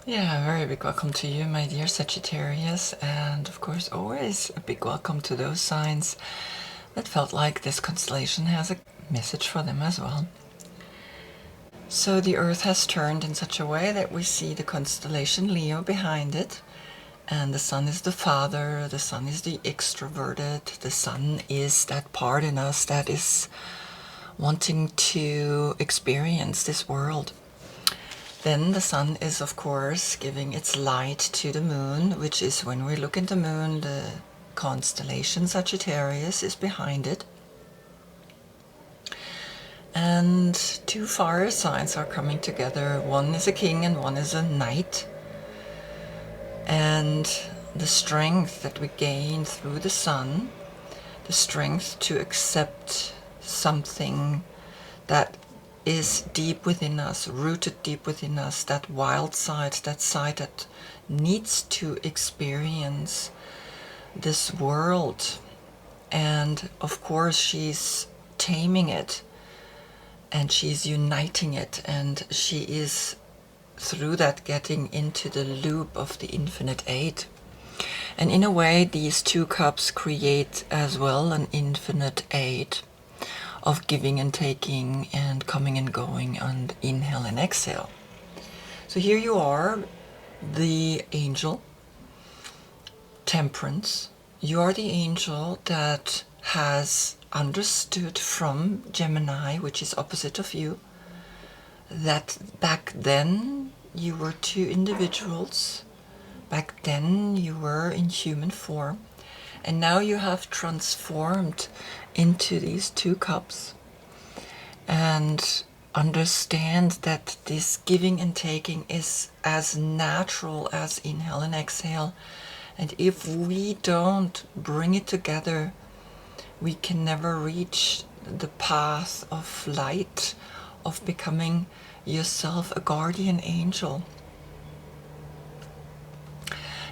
Yeah, very big welcome to you, my dear Sagittarius, and of course, always a big welcome to those signs that felt like this constellation has a message for them as well. So, the Earth has turned in such a way that we see the constellation Leo behind it, and the Sun is the father, the Sun is the extroverted, the Sun is that part in us that is wanting to experience this world. Then the Sun is, of course, giving its light to the Moon, which is when we look at the Moon, the constellation Sagittarius is behind it. And two fire signs are coming together. One is a king and one is a knight. And the strength that we gain through the Sun, the strength to accept something that is deep within us, rooted deep within us, that wild side, that side that needs to experience this world. And of course, she's taming it and she's uniting it, and she is through that getting into the loop of the infinite eight. And in a way, these two cups create as well an infinite eight of giving and taking and coming and going and inhale and exhale. So here you are, the angel, Temperance. You are the angel that has understood from Gemini, which is opposite of you, that back then you were two individuals. Back then you were in human form, and now you have transformed into these two cups, and understand that this giving and taking is as natural as inhale and exhale. And if we don't bring it together, we can never reach the path of light, of becoming yourself a guardian angel.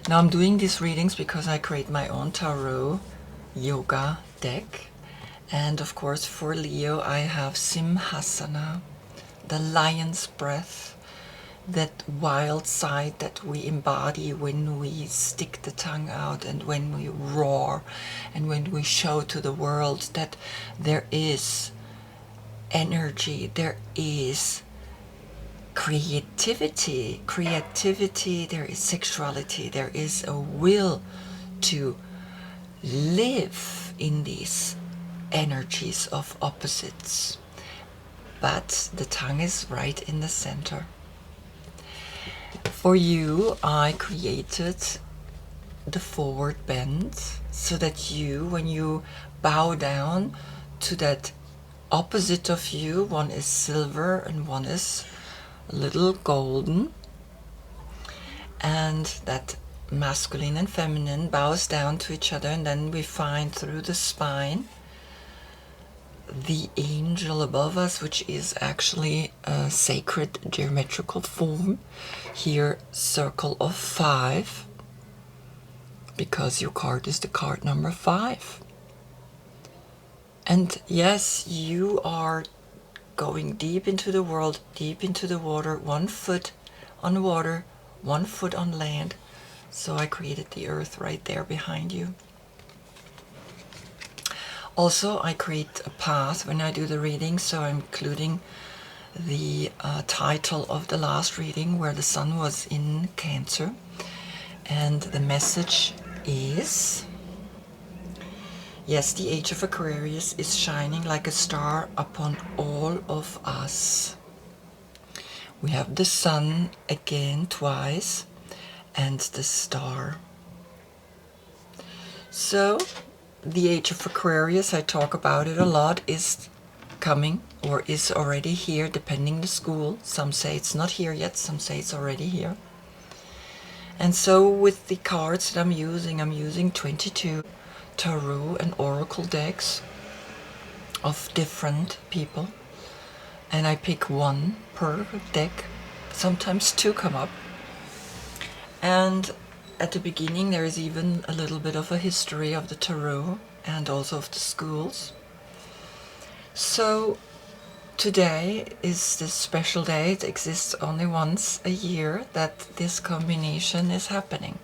Now I'm doing these readings because I create my own tarot yoga deck. And of course, for Leo, I have Simhasana, the lion's breath, that wild side that we embody when we stick the tongue out and when we roar and when we show to the world that there is energy, there is creativity, there is sexuality, there is a will to live in these energies of opposites. But the tongue is right in the center. For you, I created the forward bend so that you, when you bow down to that opposite of you, one is silver and one is a little golden, and that masculine and feminine bows down to each other, and then we find through the spine the angel above us, which is actually a sacred geometrical form. Here, circle of 5, because your card is the card number 5. And yes, you are going deep into the world, deep into the water, 1 foot on water, 1 foot on land. So I created the earth right there behind you. Also, I create a path when I do the reading, so I'm including the title of the last reading where the sun was in Cancer. And the message is, yes, the age of Aquarius is shining like a star upon all of us. We have the sun again twice and the star. So, the age of Aquarius, I talk about it a lot, is coming or is already here, depending the school. Some say it's not here yet, some say it's already here. And so with the cards that I'm using 22 tarot and oracle decks of different people. And I pick 1 per deck, sometimes 2 come up. And at the beginning there is even a little bit of a history of the tarot and also of the schools. So today is this special day. It exists only once a year that this combination is happening.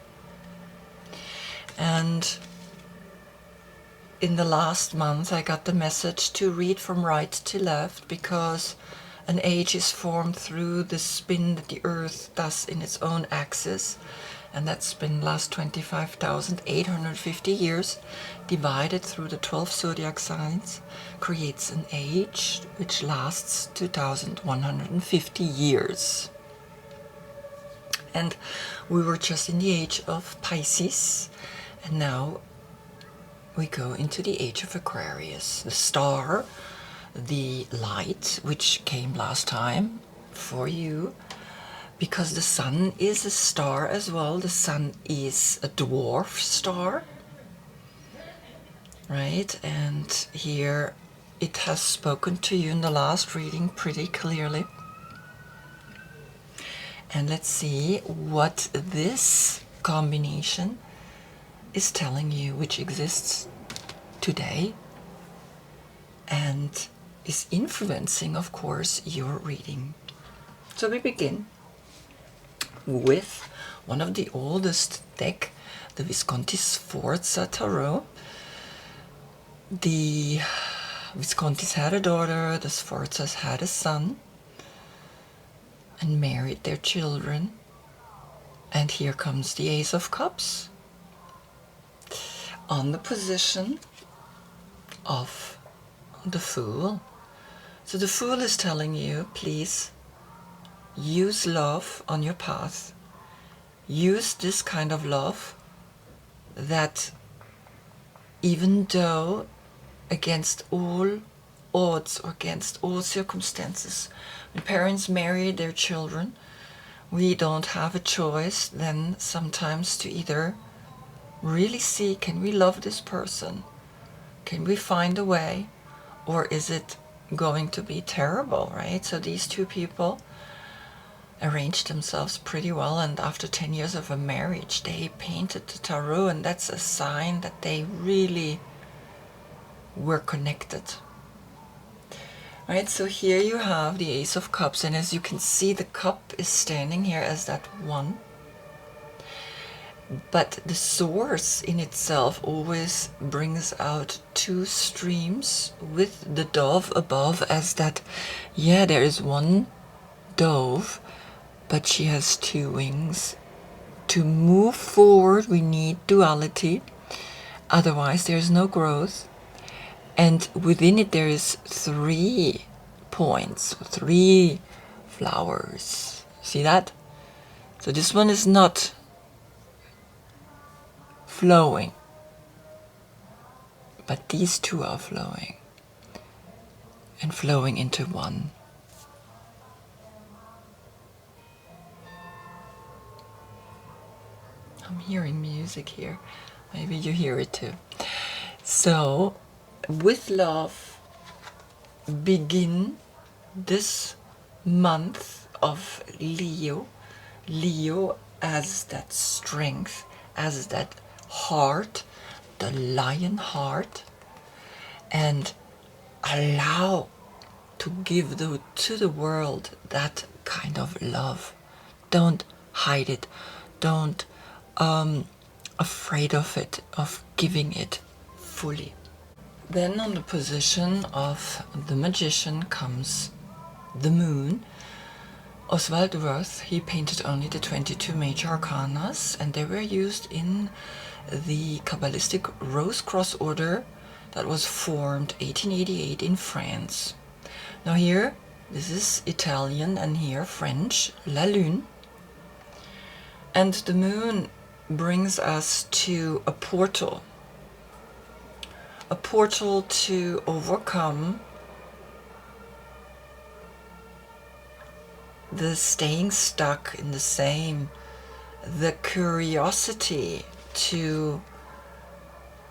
And in the last month I got the message to read from right to left, because an age is formed through the spin that the Earth does in its own axis, and that spin lasts 25,850 years, divided through the 12 zodiac signs, creates an age which lasts 2,150 years. And we were just in the age of Pisces, and now we go into the age of Aquarius. The star, the light, which came last time for you, because the sun is a star as well. The sun is a dwarf star, right? And here it has spoken to you in the last reading pretty clearly. And let's see what this combination is telling you, which exists today and is influencing, of course, your reading. So we begin with one of the oldest deck, the Visconti Sforza Tarot. The Viscontis had a daughter, the Sforzas had a son, and married their children. And here comes the Ace of Cups on the position of the Fool. So the Fool is telling you, please use love on your path. Use this kind of love that, even though against all odds or against all circumstances, when parents marry their children, we don't have a choice then sometimes to either really see, can we love this person? Can we find a way? Or is it going to be terrible, right? So these two people arranged themselves pretty well, and after 10 years of a marriage, they painted the tarot, and that's a sign that they really were connected. Right, so here you have the Ace of Cups, and as you can see, the cup is standing here as that one. But the source in itself always brings out two streams, with the dove above as that, yeah, there is one dove, but she has two wings. To move forward, we need duality, otherwise there's no growth. And within it there is 3 points, 3 flowers. See that? So this one is not flowing, but these two are flowing, and flowing into one. I'm hearing music here. Maybe you hear it too. So, with love, begin this month of Leo. Leo as that strength, as that heart, the lion heart, and allow to give to the world that kind of love. Don't hide it. Don't afraid of it, of giving it fully. Then on the position of the Magician comes the Moon. Oswald Wirth, he painted only the 22 major arcanas, and they were used in the Kabbalistic Rose Cross Order that was formed 1888 in France. Now here, this is Italian, and here French, La Lune. And the Moon brings us to a portal to overcome the staying stuck in the same, the curiosity to,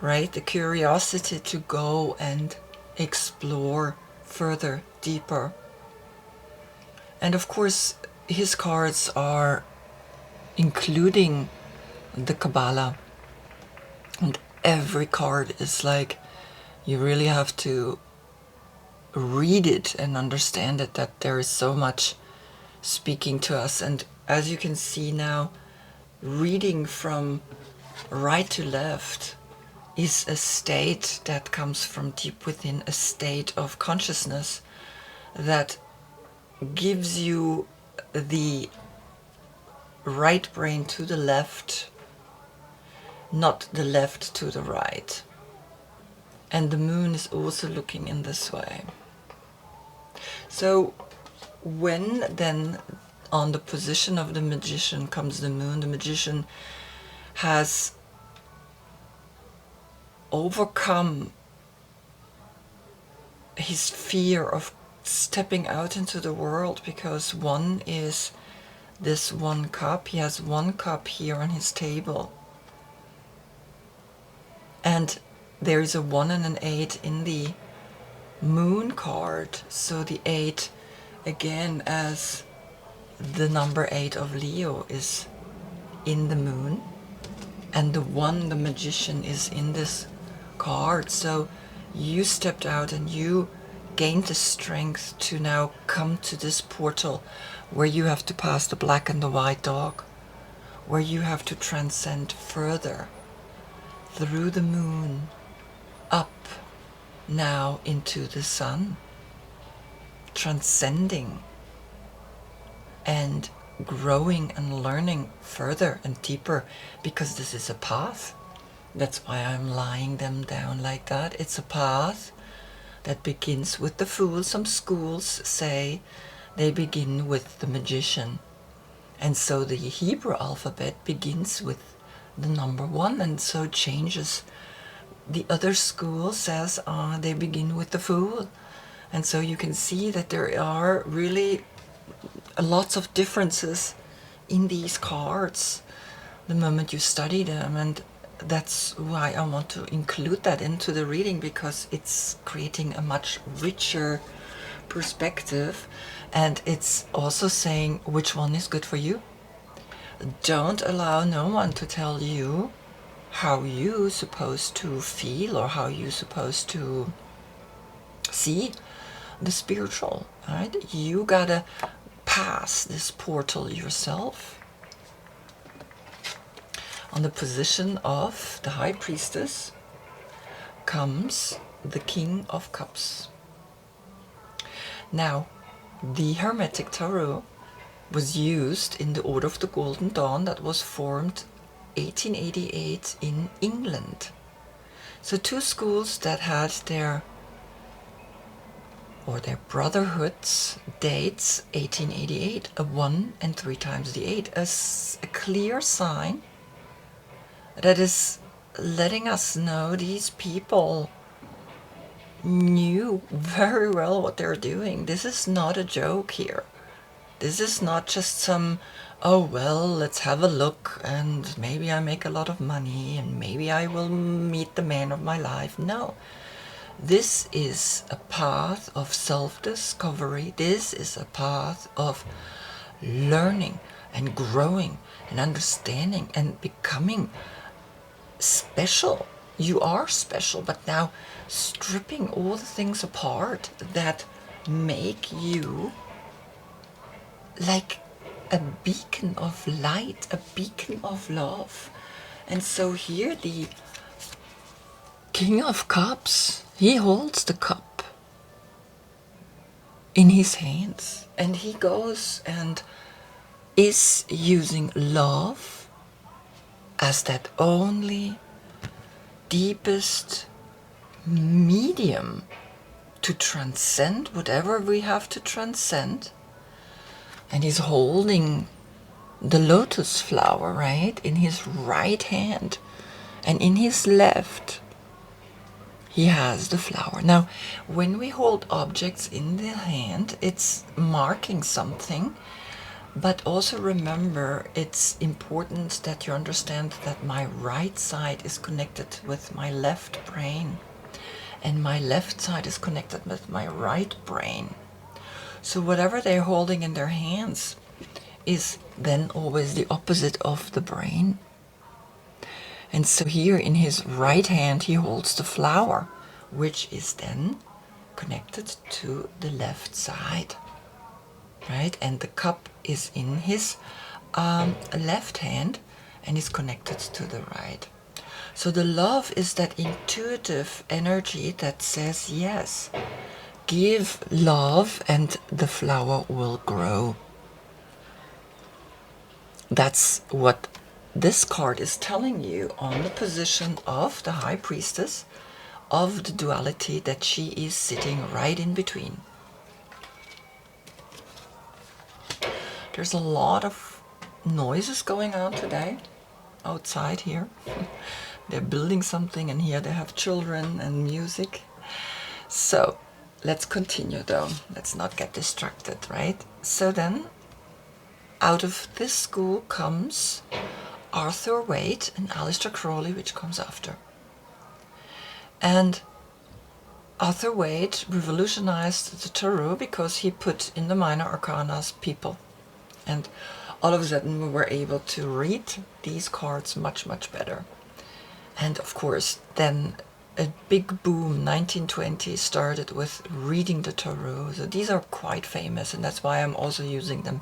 right, the curiosity to go and explore further, deeper. And of course, his cards are including the Kabbalah, and every card is like, you really have to read it and understand it, that there is so much speaking to us. And as you can see now, reading from right to left is a state that comes from deep within, a state of consciousness that gives you the right brain to the left, not the left to the right. And the moon is also looking in this way. So when then on the position of the magician comes the moon, the magician has overcome his fear of stepping out into the world, because one is this one cup. He has one cup here on his table. And there is a 1 and an 8 in the moon card. So the 8, again, as the number 8 of Leo, is in the moon. And the 1, the magician, is in this card. So you stepped out and you gained the strength to now come to this portal where you have to pass the black and the white dog, where you have to transcend further through the moon, up now into the sun, transcending and growing and learning further and deeper, because this is a path. That's why I'm lying them down like that. It's a path that begins with the Fool. Some schools say they begin with the magician. And so the Hebrew alphabet begins with the number 1, and so changes. The other school says they begin with the Fool. And so you can see that there are really lots of differences in these cards the moment you study them. And that's why I want to include that into the reading, because it's creating a much richer perspective, and it's also saying which one is good for you. Don't allow no one to tell you how you're supposed to feel or how you're supposed to see the spiritual, right? You gotta pass this portal yourself. On the position of the High Priestess comes the King of Cups. Now, the Hermetic Tarot was used in the Order of the Golden Dawn that was formed 1888 in England. So two schools that had their brotherhoods dates 1888, a 1 and 3 times the 8, as a clear sign that is letting us know these people knew very well what they're doing. This is not a joke here. This is not just some, oh well, let's have a look and maybe I make a lot of money and maybe I will meet the man of my life. No. This is a path of self-discovery. This is a path of learning and growing and understanding and becoming special. You are special, but now stripping all the things apart that make you like a beacon of light, a beacon of love. And so here the King of Cups, he holds the cup in his hands, and he goes and is using love as that only deepest medium to transcend whatever we have to transcend. And he's holding the lotus flower, right, in his right hand, and in his left he has the flower. Now, when we hold objects in the hand, it's marking something, but also remember, it's important that you understand that my right side is connected with my left brain, and my left side is connected with my right brain. So whatever they're holding in their hands is then always the opposite of the brain. And so here in his right hand he holds the flower, which is then connected to the left side, right? And the cup is in his left hand and is connected to the right. So the love is that intuitive energy that says, yes, give love and the flower will grow. That's what this card is telling you on the position of the High Priestess, of the duality that she is sitting right in between. There's a lot of noises going on today outside here. They're building something, and here they have children and music. So let's continue though. Let's not get distracted, right? So then, out of this school comes Arthur Waite and Aleister Crowley, which comes after. And Arthur Waite revolutionized the tarot because he put in the minor arcanas people. And all of a sudden we were able to read these cards much, much better. And of course, then a big boom, 1920, started with reading the tarot. So these are quite famous, and that's why I'm also using them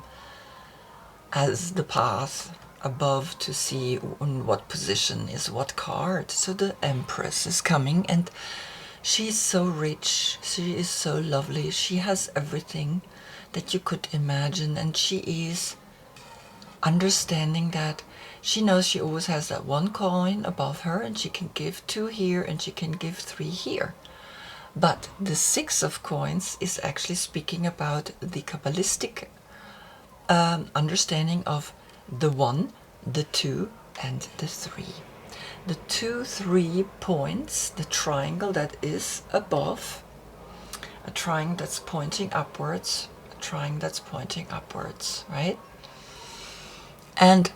as the path above to see in what position is what card. So the Empress is coming, and she's so rich, she is so lovely, she has everything that you could imagine, and she is understanding that she knows she always has that one coin above her, and she can give 2 here and she can give 3 here. But the 6 of coins is actually speaking about the Kabbalistic understanding of the 1, the 2, and the 3. The 2, 3 points, the triangle that is above, a triangle that's pointing upwards, a triangle that's pointing upwards, right? And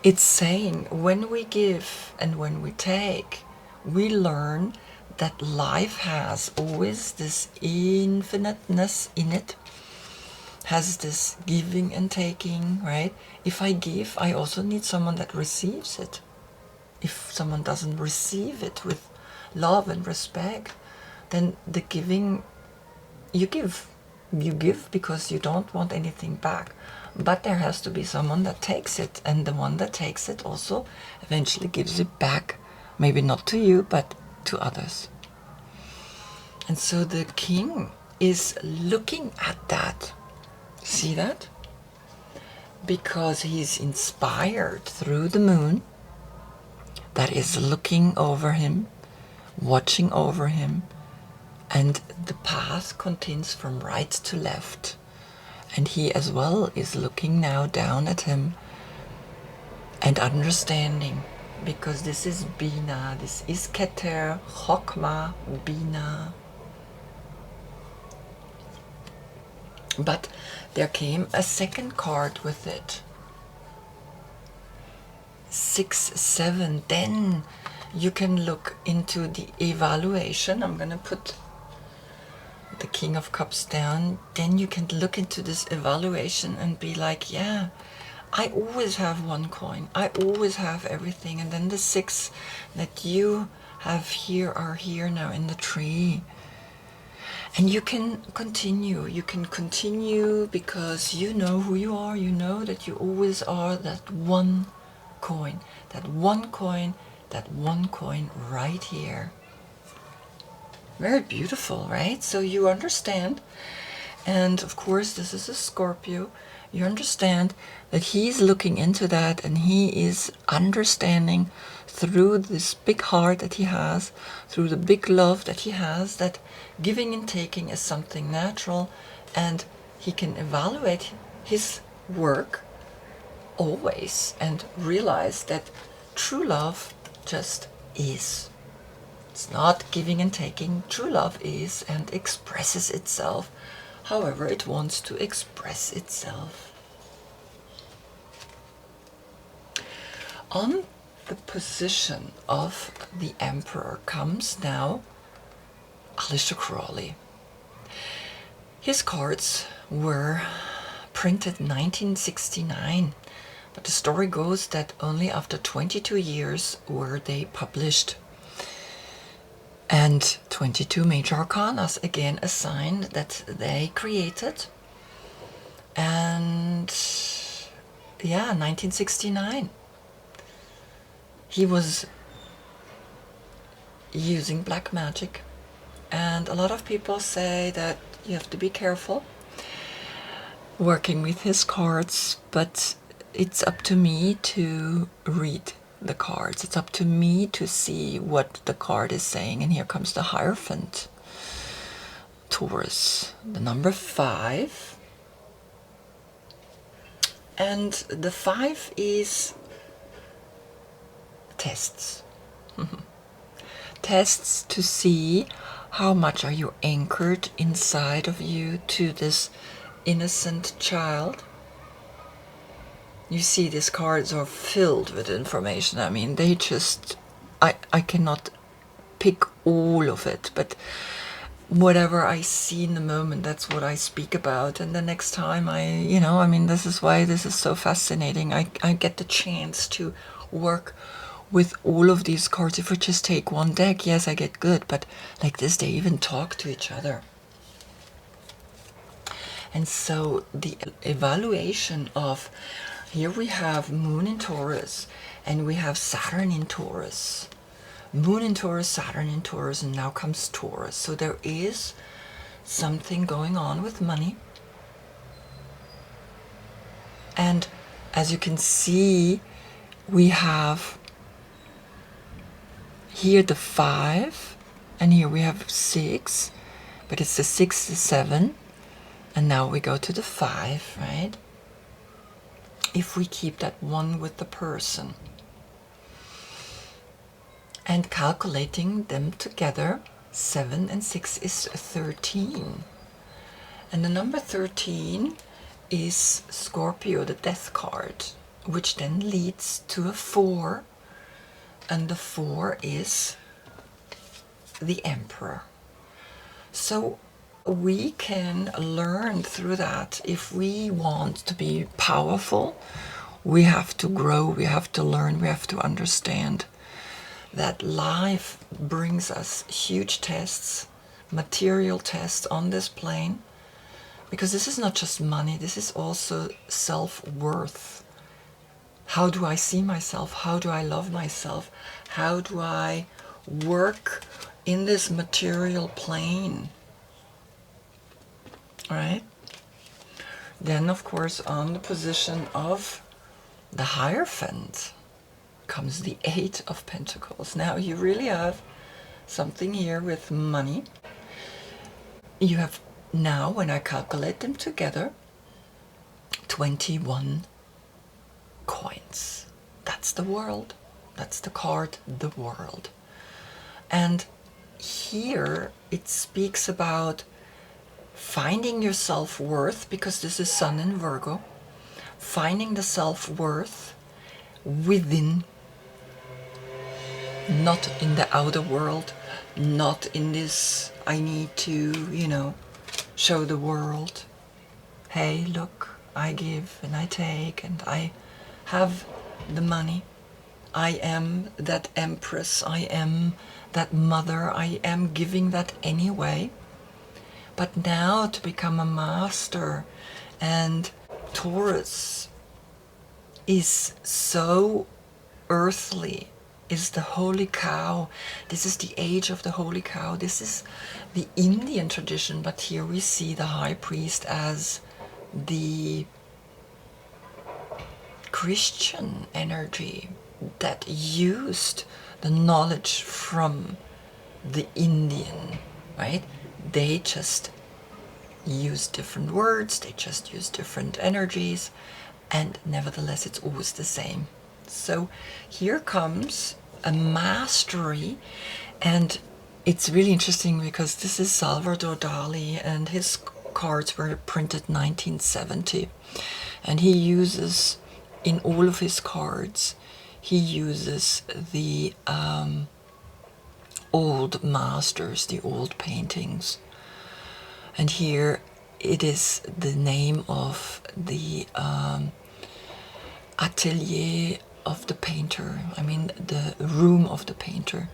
it's saying when we give and when we take, we learn that life has always this infiniteness in it, has this giving and taking, right? If I give, I also need someone that receives it. If someone doesn't receive it with love and respect, then the giving, you give because you don't want anything back. But there has to be someone that takes it, and the one that takes it also eventually gives it back. Maybe not to you, but to others. And so the king is looking at that. See that? Because he's inspired through the moon that is looking over him, watching over him, and the path continues from right to left. And he as well is looking now down at him and understanding, because this is Bina, this is Keter, Chokmah, Bina. But there came a second card with it. 6, 7. Then you can look into the evaluation. I'm going to put the King of Cups down. Then you can look into this evaluation and be like, yeah, I always have one coin. I always have everything. And then the 6 that you have here are here now in the tree. And you can continue. You can continue because you know who you are. You know that you always are that one coin. That one coin. That one coin right here. Very beautiful, right? So you understand. And of course, this is a Scorpio. You understand that he's looking into that, and he is understanding through this big heart that he has, through the big love that he has, that giving and taking is something natural, and he can evaluate his work always and realize that true love just is. It's not giving and taking. True love is and expresses itself however it wants to express itself. On the position of the Emperor comes now Aleister Crowley. His cards were printed in 1969, but the story goes that only after 22 years were they published. And 22 major arcanas, again a sign that they created. And yeah, 1969. He was using black magic. And a lot of people say that you have to be careful working with his cards, but it's up to me to read the cards. It's up to me to see what the card is saying. And here comes the Hierophant, Taurus, the number 5. And the 5 is tests. Tests to see how much are you anchored inside of you to this innocent child. You see, these cards are filled with information. I mean, they just, I cannot pick all of it, but whatever I see in the moment, that's what I speak about. And the next time I mean, this is why this is so fascinating. I get the chance to work with all of these cards. If we just take one deck, yes, I get good, but like this, they even talk to each other. And so the evaluation of, here we have Moon in Taurus, and we have Saturn in Taurus. Moon in Taurus, Saturn in Taurus, and now comes Taurus. So there is something going on with money. And as you can see, we have here the 5, and here we have 6, but it's the 6, the 7, and now we go to the 5, right? If we keep that 1 with the person. And calculating them together, 7 and 6 is 13. And the number 13 is Scorpio, the death card, which then leads to a 4. And the 4 is the Emperor. So we can learn through that. If we want to be powerful, we have to grow, we have to learn, we have to understand that life brings us huge tests, material tests on this plane, because this is not just money, this is also self-worth. How do I see myself? How do I love myself? How do I work in this material plane? Right? Then, of course, on the position of the Hierophant comes the 8 of Pentacles. Now, you really have something here with money. You have now, when I calculate them together, 21 coins. That's the world. That's the card, the world. And here it speaks about finding your self-worth, because this is Sun in Virgo, finding the self-worth within, not in the outer world, not in this, I need to, show the world, hey, look, I give and I take and I have the money. I am that empress, I am that mother, I am giving that anyway. But now to become a master, and Taurus is so earthly, is the holy cow. This is the age of the holy cow. This is the Indian tradition, but here we see the high priest as the Christian energy that used the knowledge from the Indian, right? They just use different words, they just use different energies, and nevertheless it's always the same. So here comes a mastery, and it's really interesting because this is Salvador Dali, and his cards were printed 1970, and he uses, in all of his cards, he uses the old masters, the old paintings. And here it is the name of the atelier of the painter, I mean the room of the painter.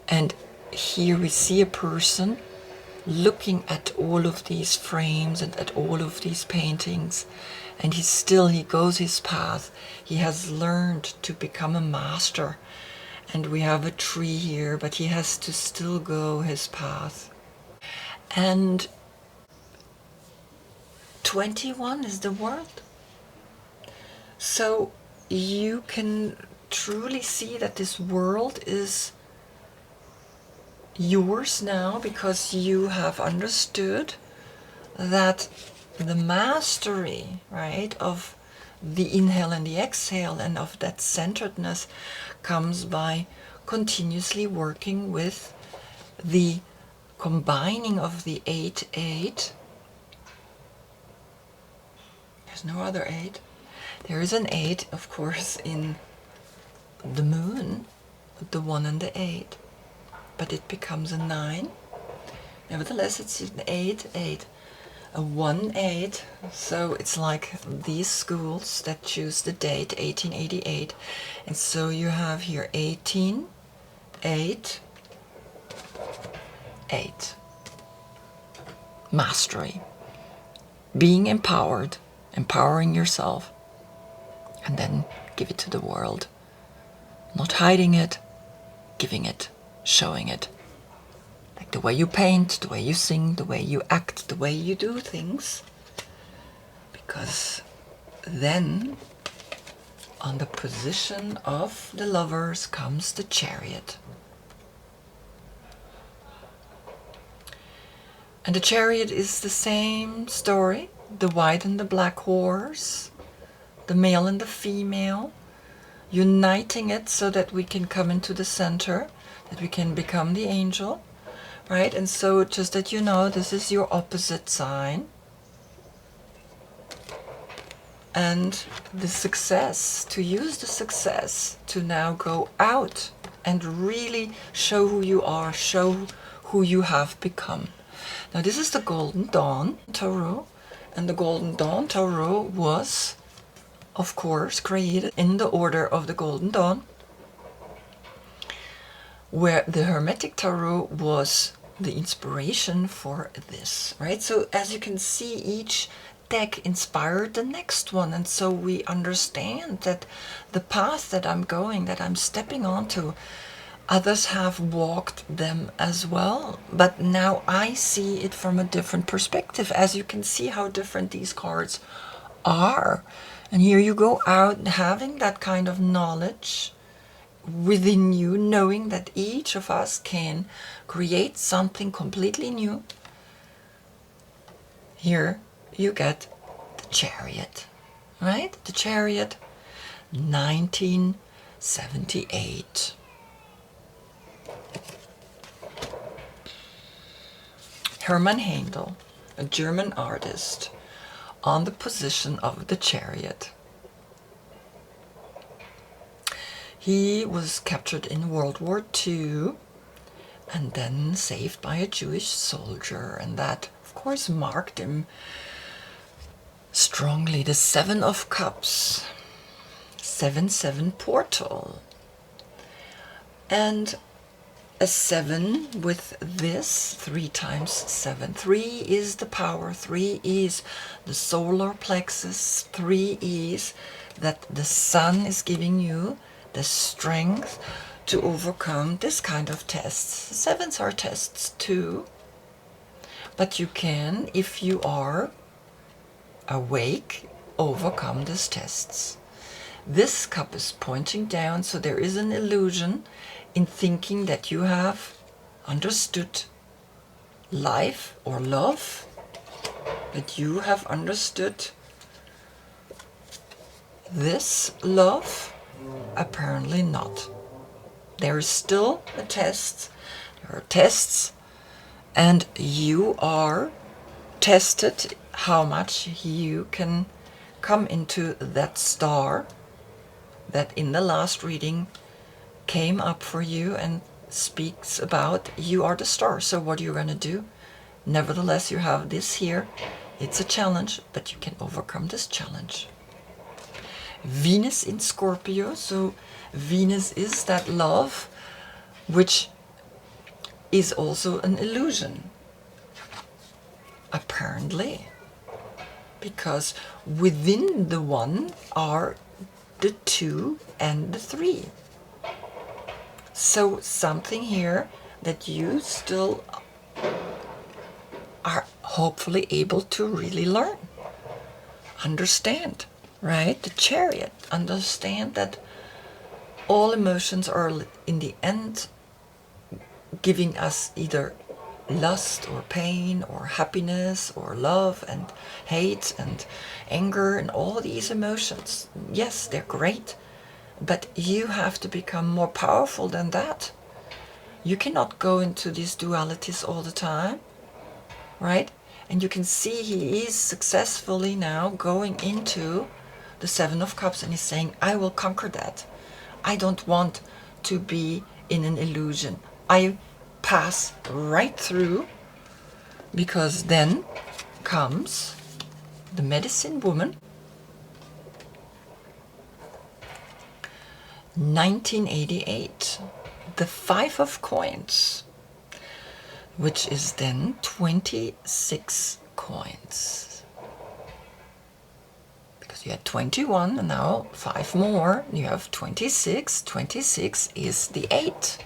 And here we see a person looking at all of these frames and at all of these paintings, and he goes his path. He has learned to become a master, and we have a tree here, but he has to still go his path. And 21 is the world. So you can truly see that this world is yours now, because you have understood that the mastery, right, of the inhale and the exhale and of that centeredness comes by continuously working with the combining of the 8-8. There's no other 8. There is an 8, of course, in the moon, the 1 and the 8, but it becomes a 9. Nevertheless, it's an 8-8, a 1-8. So it's like these schools that choose the date 1888, and so you have here 18, 8, 8. Mastery, being empowered, empowering yourself, and then give it to the world. Not hiding it, giving it, showing it. Like the way you paint, the way you sing, the way you act, the way you do things. Because then, on the position of the Lovers comes the Chariot. And the Chariot is the same story. The white and the black horse, the male and the female, uniting it so that we can come into the center, that we can become the angel, right? And so just that you know, this is your opposite sign. And the success, to use the success to now go out and really show who you are, show who you have become. Now this is the Golden Dawn Tarot, and the Golden Dawn Tarot was, of course, created in the order of the Golden Dawn, where the Hermetic Tarot was the inspiration for this, right? So as you can see, each deck inspired the next one, and so we understand that the path that I'm going, that I'm stepping onto, others have walked them as well, but now I see it from a different perspective. As you can see how different these cards are, and here you go out having that kind of knowledge within you, knowing that each of us can create something completely new. Here you get the Chariot, right? The Chariot, 1978. Hermann Handel, a German artist, on the position of the Chariot. He was captured in World War II and then saved by a Jewish soldier, and that, of course, marked him strongly. The 7 of Cups, 7-7 portal, and a 7 with this 3 times 7. 3 is the power, 3 is the solar plexus, 3 is that the sun is giving you the strength to overcome this kind of tests. 7s are tests too, but you can, if you are awake, overcome these tests. This cup is pointing down, so there is an illusion in thinking that you have understood life or love, that you have understood this love. Apparently not. There is still a test. There are tests, and you are tested how much you can come into that star that in the last reading came up for you and speaks about you are the star. So what are you going to do? Nevertheless, you have this here. It's a challenge, but you can overcome this challenge. Venus in Scorpio. So Venus is that love which is also an illusion, apparently, because within the 1 are the 2 and the 3. So something here that you still are hopefully able to really learn, understand, right? The Chariot, understand that all emotions are in the end giving us either lust or pain or happiness or love and hate and anger and all these emotions. Yes, they're great, but you have to become more powerful than that. You cannot go into these dualities all the time, right? And you can see he is successfully now going into the 7 of Cups, and he's saying, I will conquer that. I don't want to be in an illusion. I pass right through, because then comes the Medicine Woman, 1988, the 5 of Coins, which is then 26 coins. Because you had 21 and now 5 more, you have 26. 26 is the 8.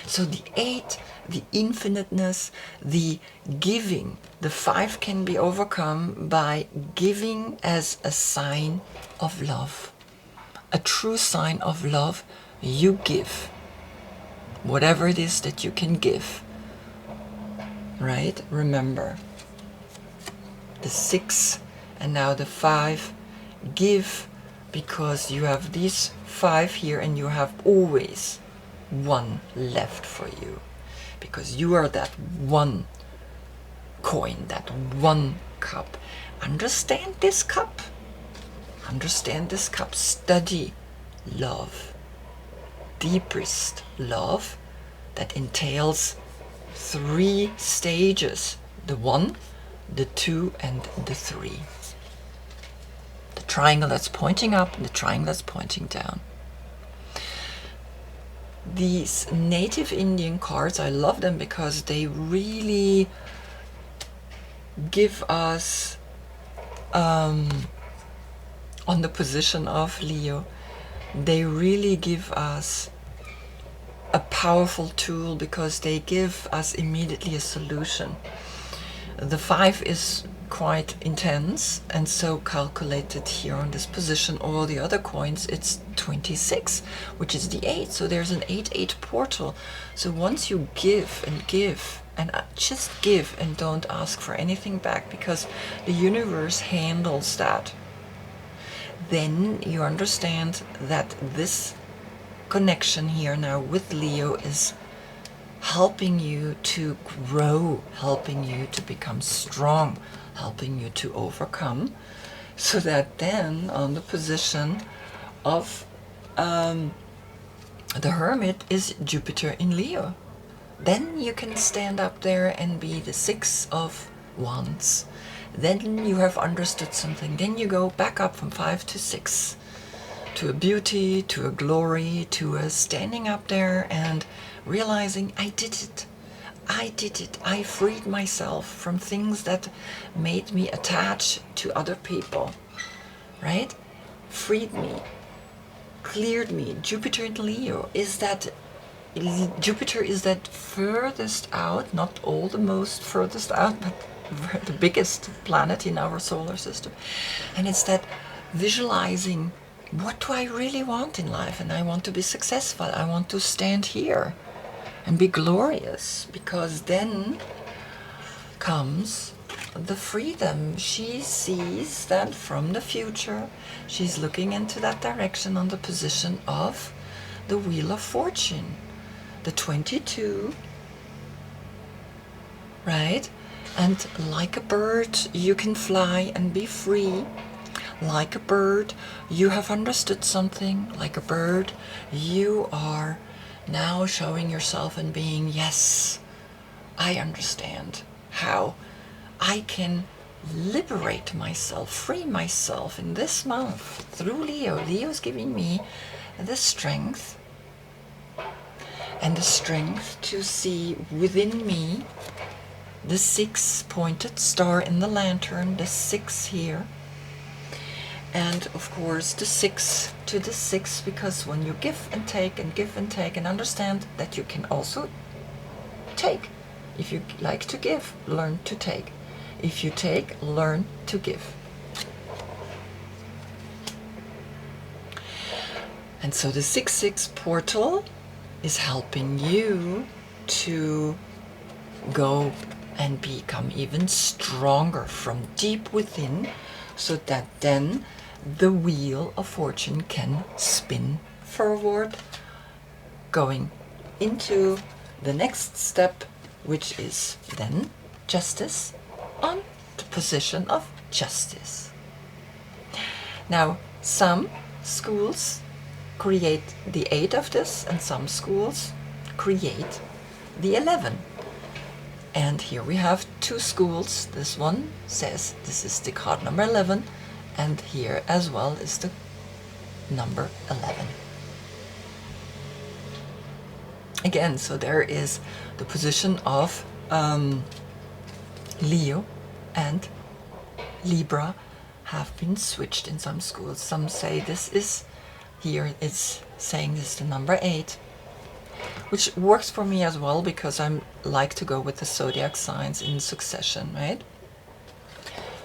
So the 8, the infiniteness, the giving, the 5 can be overcome by giving as a sign of love. A true sign of love, you give. Whatever it is that you can give. Right? Remember. The 6 and now the 5. Give, because you have these 5 here and you have always 1 left for you, because you are that 1 coin, that 1 cup. Understand this cup. Understand this cup. Study love. Deepest love that entails 3 stages: the 1, the 2, and the 3. The triangle that's pointing up and the triangle that's pointing down. These native Indian cards, I love them because they really give us, on the position of Leo, they really give us a powerful tool, because they give us immediately a solution. The 5 is quite intense and so calculated here on this position. All the other coins, it's 26, which is the 8. So there's an 8-8 portal. So once you give and give, and just give and don't ask for anything back, because the universe handles that, then you understand that this connection here now with Leo is helping you to grow, helping you to become strong, helping you to overcome, so that then on the position of the Hermit is Jupiter in Leo. Then you can stand up there and be the 6 of Wands. Then you have understood something. Then you go back up from 5 to 6, to a beauty, to a glory, to a standing up there and realizing, I did it. I did it. I freed myself from things that made me attached to other people, right? Freed me, cleared me. Jupiter in Leo is that, Jupiter is that furthest out, not all the most furthest out, but the biggest planet in our solar system. And it's that visualizing, what do I really want in life? And I want to be successful. I want to stand here and be glorious, because then comes the freedom. She sees that from the future. She's looking into that direction on the position of the Wheel of Fortune, the 22, right? And like a bird, you can fly and be free. Like a bird, you have understood something. Like a bird, you are now showing yourself and being, yes, I understand how I can liberate myself, free myself in this month through Leo. Leo's giving me the strength and the strength to see within me the 6-pointed star in the lantern, the 6 here. And of course the 6 to the 6, because when you give and take and give and take, and understand that you can also take. If you like to give, learn to take. If you take, learn to give. And so the 6-6 portal is helping you to go and become even stronger from deep within, so that then the wheel of fortune can spin forward, going into the next step, which is then justice on the position of justice. Now, some schools create the 8 of this, and some schools create the 11. And here we have 2 schools. This one says this is the card number 11, and here as well is the number 11. Again, so there is the position of Leo and Libra have been switched in some schools. Some say this is, here it's saying this is the number 8, which works for me as well, because I like to go with the zodiac signs in succession, right?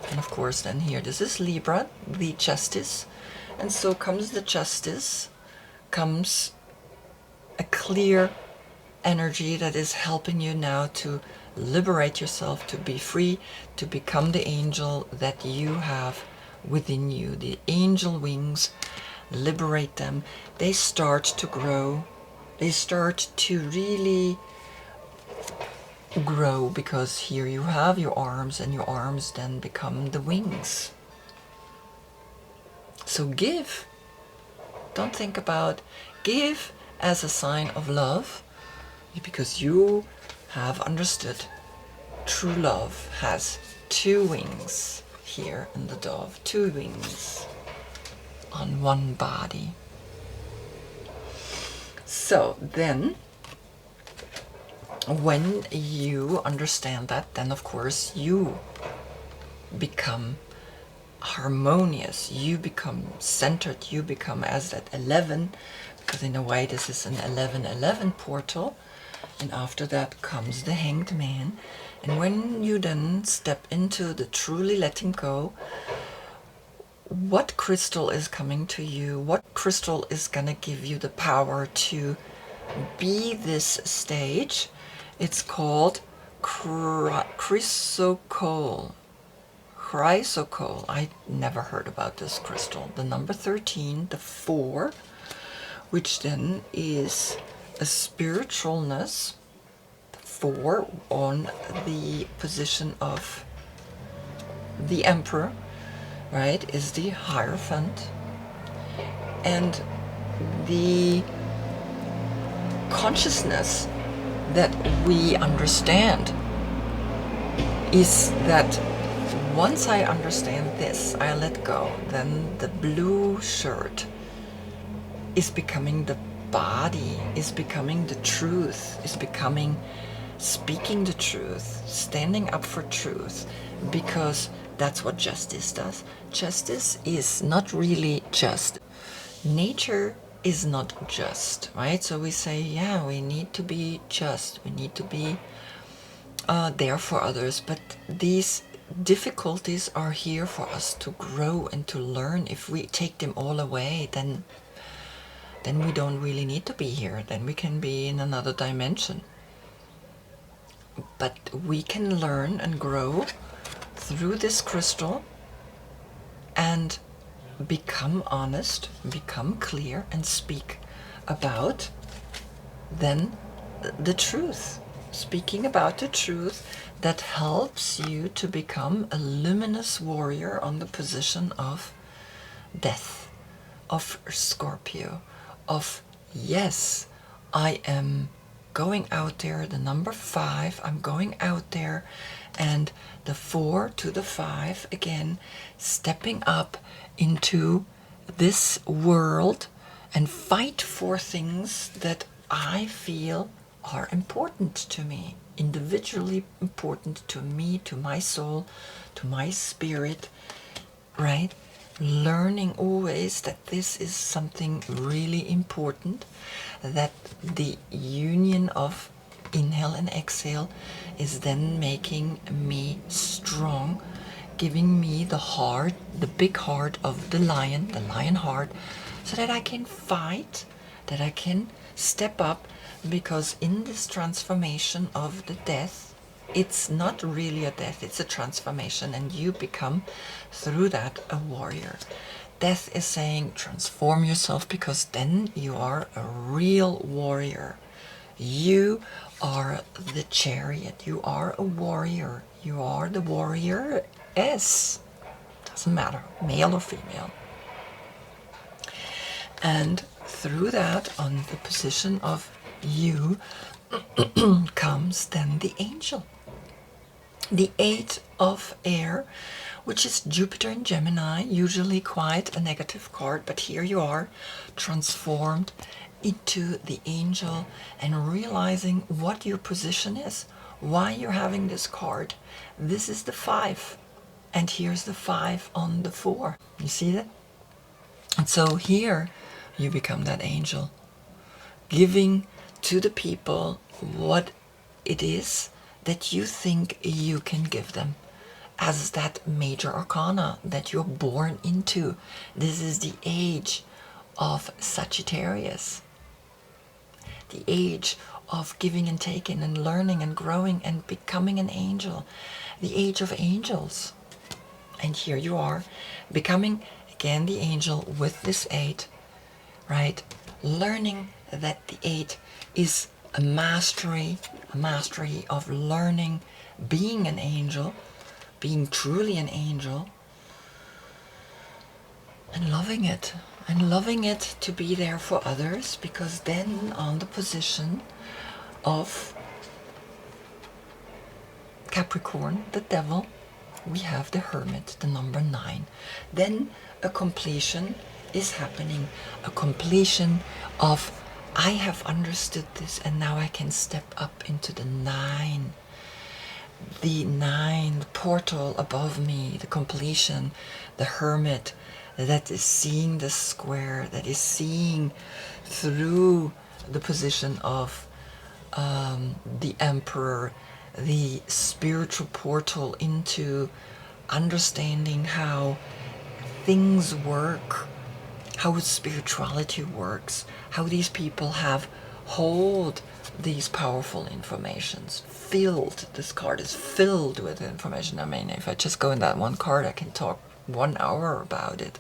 And of course then here, this is Libra, the justice, and so comes the justice, comes a clear energy that is helping you now to liberate yourself, to be free, to become the angel that you have within you. The angel wings, liberate them. They start to grow. They start to really grow, because here you have your arms, and your arms then become the wings. So give. Don't think about, give as a sign of love, because you have understood true love has 2 wings here in the dove, 2 wings on one body. So then, when you understand that, then of course you become harmonious, you become centered, you become as that 11, because in a way this is an 11-11 portal. And after that comes the Hanged Man. And when you then step into the truly letting go, what crystal is coming to you? What crystal is going to give you the power to be this stage? It's called chrysocolle. Chrysocolle. I never heard about this crystal. The number 13, the 4, which then is a spiritualness. 4 on the position of the Emperor, right, is the Hierophant. And the consciousness that we understand is that once I understand this, I let go, then the blue shirt is becoming the body, is becoming the truth, is becoming speaking the truth, standing up for truth, because that's what justice does. Justice is not really just. Nature is not just, right? So we say, yeah, we need to be just, we need to be there for others, but these difficulties are here for us to grow and to learn. If we take them all away, then we don't really need to be here. Then we can be in another dimension. But we can learn and grow through this crystal and become honest, become clear, and speak about then the truth. Speaking about the truth that helps you to become a luminous warrior on the position of death, of Scorpio, of yes, I am going out there, the number 5, I'm going out there, and the 4 to the 5, again, stepping up into this world and fight for things that I feel are important to me, individually important to me, to my soul, to my spirit, right? Learning always that this is something really important, that the union of inhale and exhale is then making me strong, giving me the heart, the big heart of the lion heart, so that I can fight, that I can step up, because in this transformation of the death, it's not really a death, it's a transformation, and you become through that a warrior. Death is saying transform yourself, because then you are a real warrior. You are the chariot, you are a warrior, you are the warrior S. Doesn't matter, male or female. And through that, on the position of you, comes then the angel. The 8 of air, which is Jupiter in Gemini, usually quite a negative card, but here you are, transformed into the angel and realizing what your position is, why you're having this card. This is the 5, and here's the 5 on the 4. You see that? And so here you become that angel, giving to the people what it is that you think you can give them as that major arcana that you're born into. This is the age of Sagittarius, the age of giving and taking and learning and growing and becoming an angel, the age of angels. And here you are, becoming again the angel with this 8, right? Learning that the 8 is a mastery of learning, being an angel, being truly an angel, and loving it to be there for others, because then on the position of Capricorn, the devil, we have the Hermit, the number 9. Then a completion is happening, a completion of I have understood this, and now I can step up into the 9. The 9 portal above me, the completion, the Hermit that is seeing the square, that is seeing through the position of the Emperor, the spiritual portal into understanding how things work, how spirituality works, how these people have hold these powerful informations. Filled, this card is filled with information. I mean, if I just go in that one card, I can talk 1 hour about it.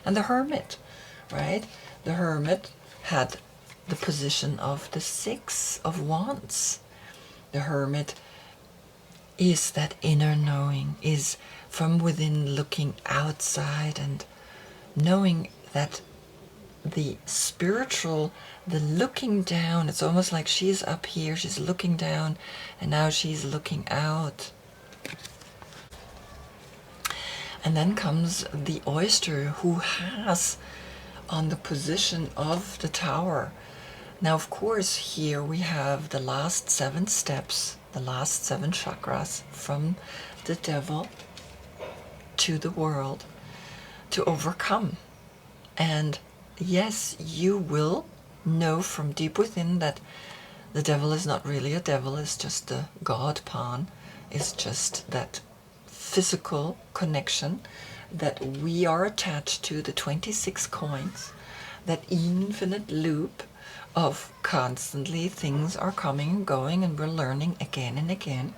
And the Hermit, right? The Hermit had the position of the 6 of Wands. The Hermit is that inner knowing, is from within looking outside and knowing that the spiritual, the looking down, it's almost like she's up here, she's looking down, and now she's looking out. And then comes the oyster, who has on the position of the Tower. Now, of course, here we have the last 7 steps, the last 7 chakras, from the devil to the world, to overcome. And yes, you will know from deep within that the devil is not really a devil, it's just a god pawn, it's just that physical connection that we are attached to, the 26 coins, that infinite loop of constantly things are coming and going, and we're learning again and again,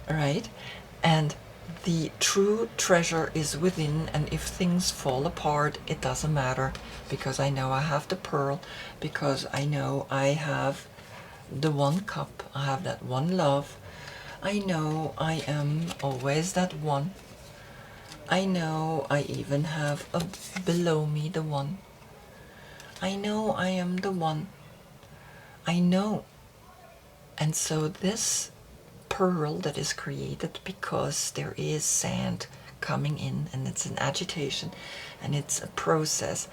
right? And the true treasure is within, and if things fall apart, it doesn't matter, because I know I have the pearl, because I know I have the 1 cup, I have that 1 love, I know I am always that 1, I know I even have below me the 1, I know I am the 1, I know. And so this pearl that is created because there is sand coming in, and it's an agitation, and it's a process,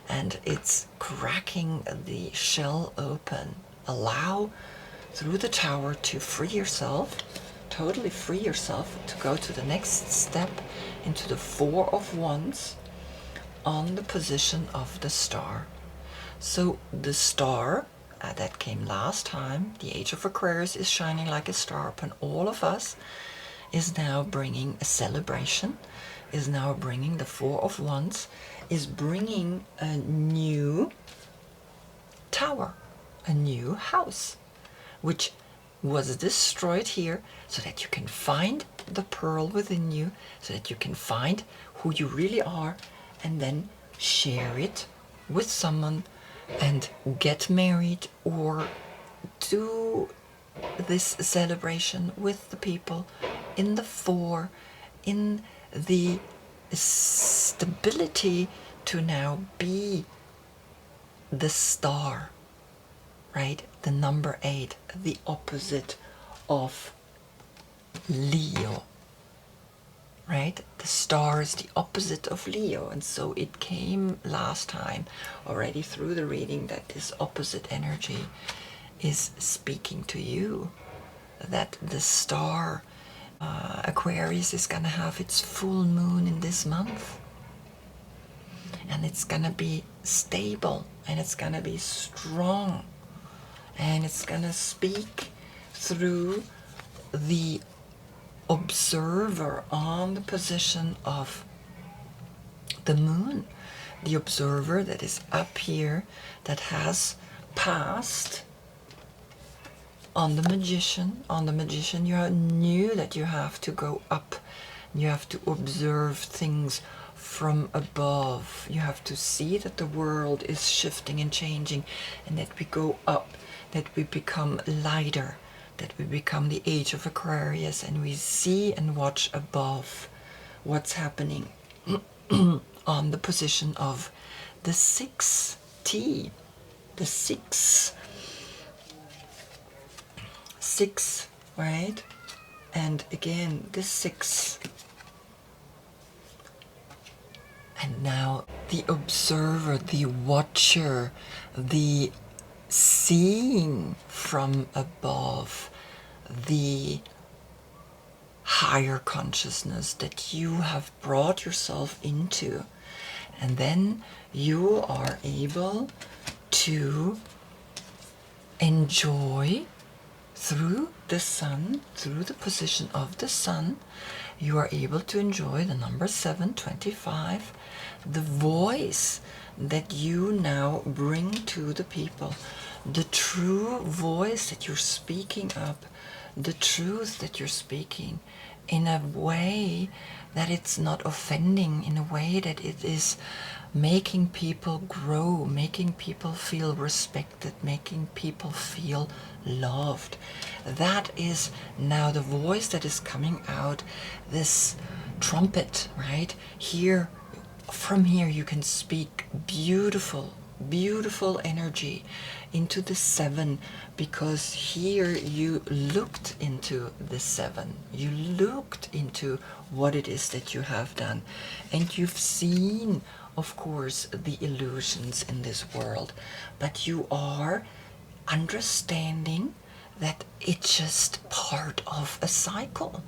and it's cracking the shell open. Allow through the Tower to free yourself, totally free yourself, to go to the next step into the Four of Wands on the position of the Star. So the Star that came last time, the Age of Aquarius, is shining like a star upon all of us, is now bringing a celebration, is now bringing the Four of Wands, is bringing a new tower, a new house, which was destroyed here, so that you can find the pearl within you, so that you can find who you really are, and then share it with someone and get married, or do this celebration with the people in the Four, in the stability to now be the Star, right? The number 8, the opposite of Leo, right? The Star is the opposite of Leo, and so it came last time already through the reading that this opposite energy is speaking to you, that the Star Aquarius is gonna have its full moon in this month, and it's gonna be stable, and it's gonna be strong, and it's gonna speak through the observer on the position of the moon, the observer that is up here, that has passed on the magician. On the magician, you knew that you have to go up, you have to observe things from above, you have to see that the world is shifting and changing, and that we go up, that we become lighter, that we become the Age of Aquarius, and we see and watch above what's happening on the position of the 6T, the 6, right? And again, the 6. And now the observer, the watcher, the seeing from above, the higher consciousness that you have brought yourself into. And then you are able to enjoy through the sun, through the position of the sun, you are able to enjoy the number 725, the voice that you now bring to the people, the true voice that you're speaking up, the truth that you're speaking in a way that it's not offending, in a way that it is making people grow, making people feel respected, making people feel loved. That is now the voice that is coming out, this trumpet, right? Here, from here you can speak beautiful, beautiful energy into the 7, because here you looked into the 7, you looked into what it is that you have done, and you've seen, of course, the illusions in this world, but you are understanding that it's just part of a cycle,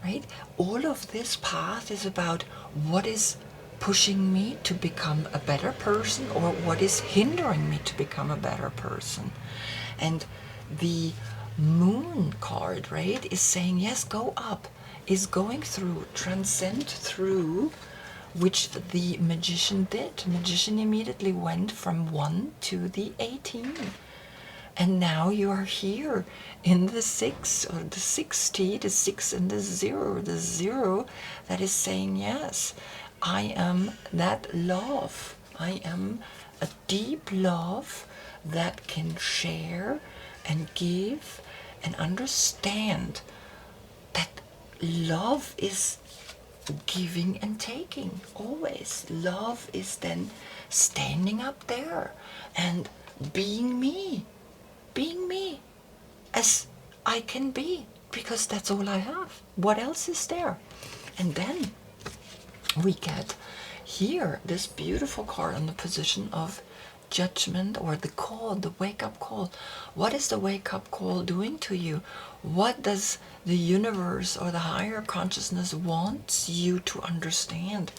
right? All of this path is about what is pushing me to become a better person, or what is hindering me to become a better person. And the moon card, right, is saying, yes, go up, is going through, transcend through, which the magician did. The magician immediately went from 1 to the 18. And now you are here in the 6, or the 60, the 6 and the 0 that is saying, yes, I am that love. I am a deep love that can share and give and understand that love is giving and taking, always. Love is then standing up there and being me as I can be, because that's all I have. What else is there? And then we get here this beautiful card on the position of judgment, or the call, the wake-up call. What is the wake-up call doing to you? What does the universe or the higher consciousness wants you to understand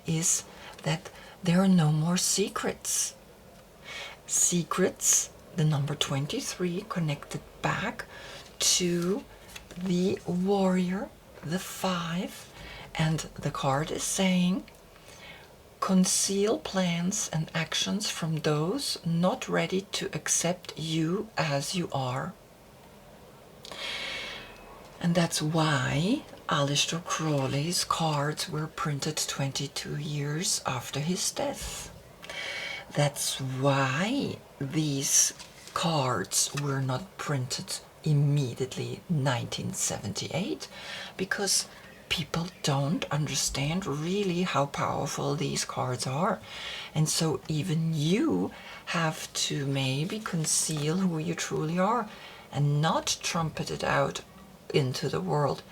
is that there are no more secrets. Secrets, the number 23, connected back to the warrior, the 5, and the card is saying, conceal plans and actions from those not ready to accept you as you are. And that's why Aleister Crowley's cards were printed 22 years after his death. That's why these cards were not printed immediately 1978, because people don't understand really how powerful these cards are. And so even you have to maybe conceal who you truly are and not trumpet it out into the world.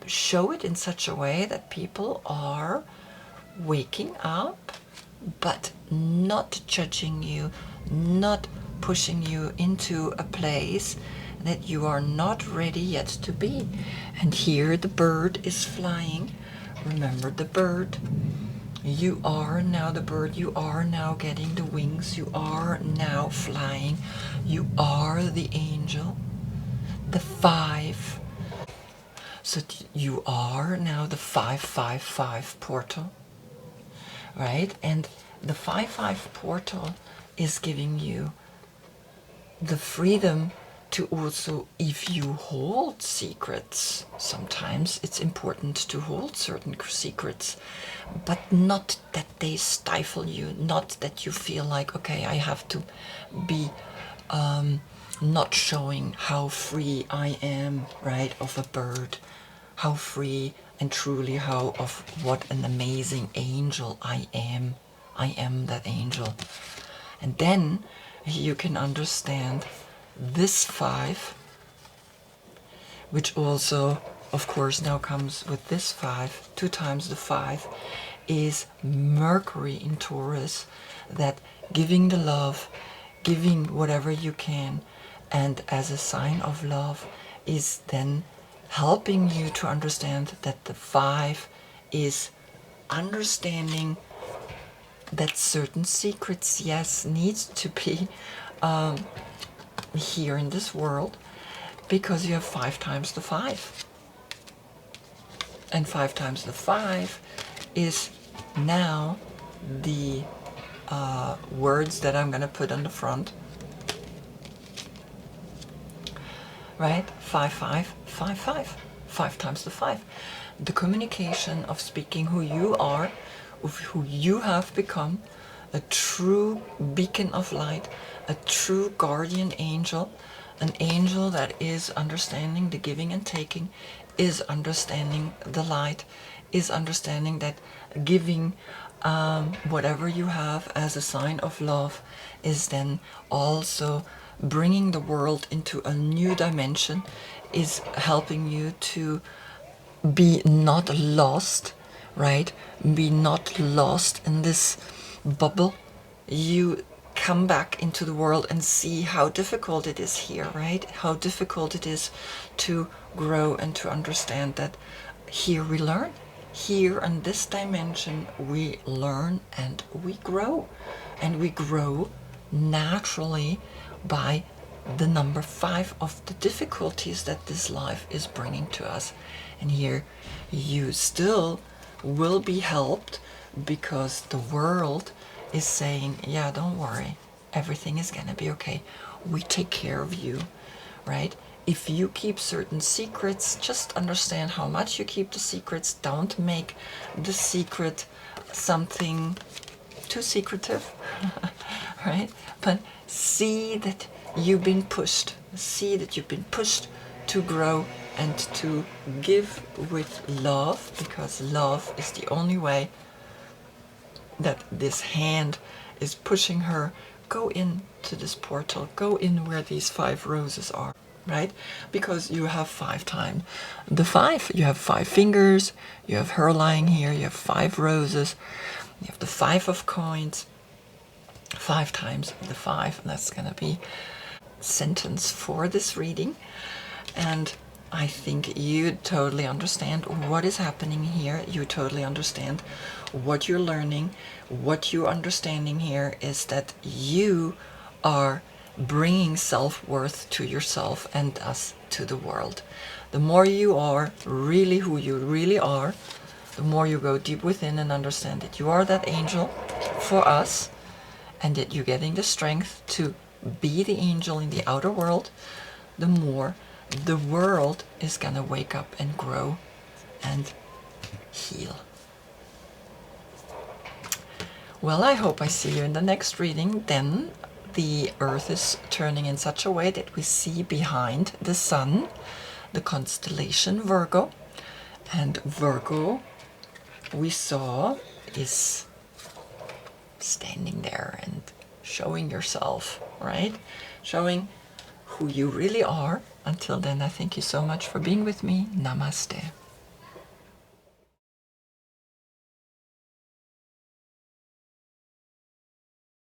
Show it in such a way that people are waking up, but not judging you, not pushing you into a place that you are not ready yet to be. And here the bird is flying. Remember the bird. You are now the bird. You are now getting the wings. You are now flying. You are the angel. The 5. So you are now the 555 portal. Right? And the 5-5 portal is giving you the freedom to also, if you hold secrets, sometimes it's important to hold certain secrets, but not that they stifle you, not that you feel like, okay, I have to be not showing how free I am, right, of a bird, how free and truly how of what an amazing angel I am. I am that angel. And then you can understand this 5, which also of course now comes with this 5, 2 times the 5, is Mercury in Taurus, that giving the love, giving whatever you can, and as a sign of love is then helping you to understand that the 5 is understanding that certain secrets, yes, needs to be here in this world, because you have 5 times the 5. And 5 times the 5 is now the words that I'm going to put on the front. Right? 5, 5, 5, 5. 5 times the 5. The communication of speaking who you are, of who you have become, a true beacon of light, a true guardian angel, an angel that is understanding the giving and taking, is understanding the light, is understanding that giving whatever you have as a sign of love is then also bringing the world into a new dimension, is helping you to be not lost, right? Be not lost in this bubble. You come back into the world and see how difficult it is here, right? How difficult it is to grow and to understand that here we learn. Here in this dimension we learn and we grow. And we grow naturally by the number 5 of the difficulties that this life is bringing to us. And here you still will be helped, because the world is saying, yeah, don't worry, everything is gonna be okay. We take care of you, right? If you keep certain secrets, just understand how much you keep the secrets. Don't make the secret something too secretive, right? But see that you've been pushed. See that you've been pushed to grow and to give with love, because love is the only way that this hand is pushing her. Go into this portal. Go in where these 5 roses are. right? Because you have 5 times the 5. You have 5 fingers, you have her lying here, you have 5 roses, you have the 5 of coins, 5 times the 5, and that's gonna be sentence for this reading. And I think you totally understand what is happening here. You totally understand what you're learning. What you're understanding here is that you are bringing self-worth to yourself and thus to the world. The more you are really who you really are, the more you go deep within and understand that you are that angel for us, and that you're getting the strength to be the angel in the outer world, the more the world is gonna wake up and grow and heal. Well, I hope I see you in the next reading. Then the earth is turning in such a way that we see behind the sun the constellation Virgo, and Virgo we saw is standing there and showing yourself, right? Showing who you really are. Until then, I thank you so much for being with me. Namaste.